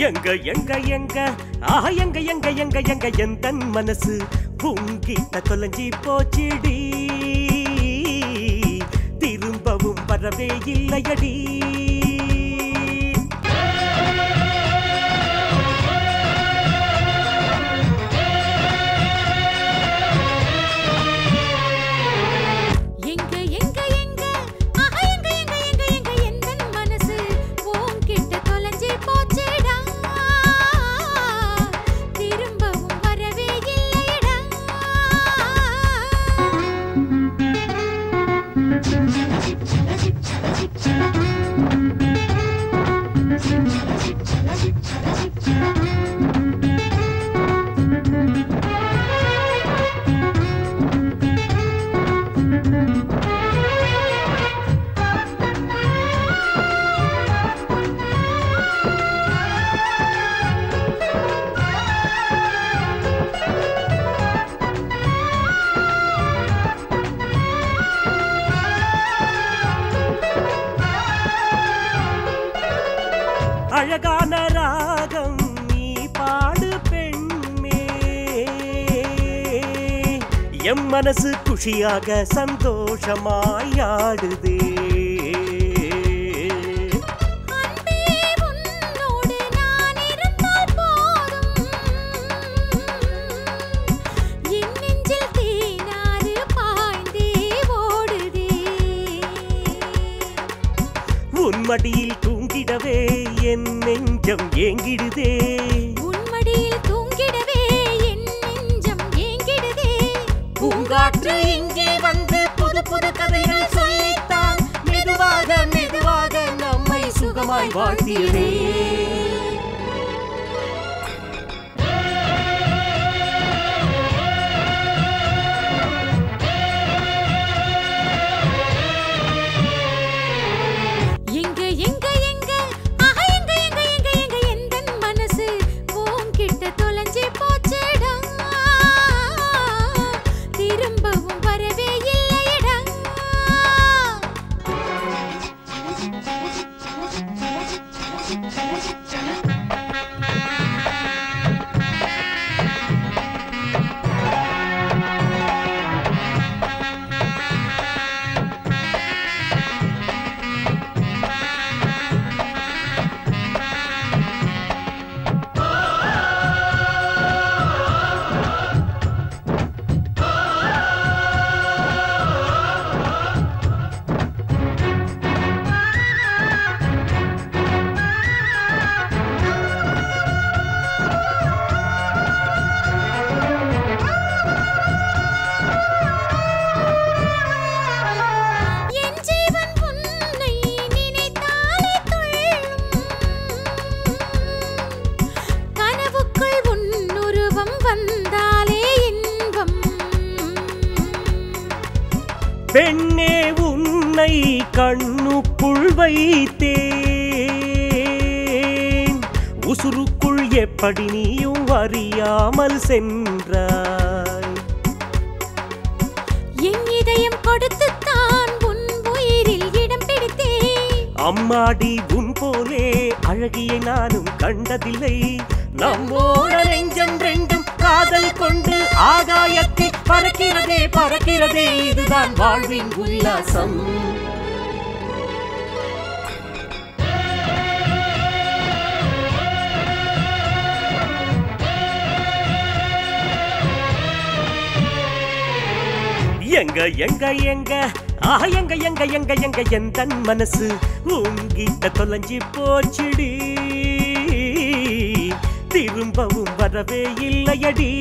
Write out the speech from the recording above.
எங்க எங்க எங்க ஆஹா எங்க எங்க எங்க எங்க எந்தன் மனசு உங்கிட்ட தொலைஞ்சி போச்சிடி திரும்பவும் வரவே இல்லையடி அழகான ராகம் நீ பாடு பெண்ணே எம் மனசு குஷியாக சந்தோஷமாய் ஆடுதே உன்மடியில் தூங்கிடவே என் நெஞ்சம் ஏங்கிடுதே உன்மடியில் தூங்கிடவே என் நெஞ்சம் ஏங்கிடுதே பூங்காற்று இங்கே வந்து புது புது கதைகள் சொல்லித்தான் மெதுவாக மெதுவாக நம்மை சுகமாய் வாழ்த்தியதே பெண்ணே உன்னை கண்ணுக்குள் வைத்தேன் உசுருக்குள் எப்படி நீயும் அறியாமல் சென்றாய் என் இதயம் கொடுத்துத்தான் உன் உயிரில் இடம் பிடித்தேன் அம்மாடி உன் போலே அழகியை நானும் கண்டதில்லை நம்மோட நெஞ்சம் ரெண்டும் காதல் கொண்டு ஆகாயத்தில் பறக்கிறதே பறக்கிறதே இதுதான் வாழ்வின் உல்லாசம் எங்க எங்க எங்க ஆஹா எங்க எங்க எங்க எங்க எந்தன் மனசு உங்கிட்ட தொலைஞ்சி போச்சிடி திரும்பவும் வரவே இல்லையடி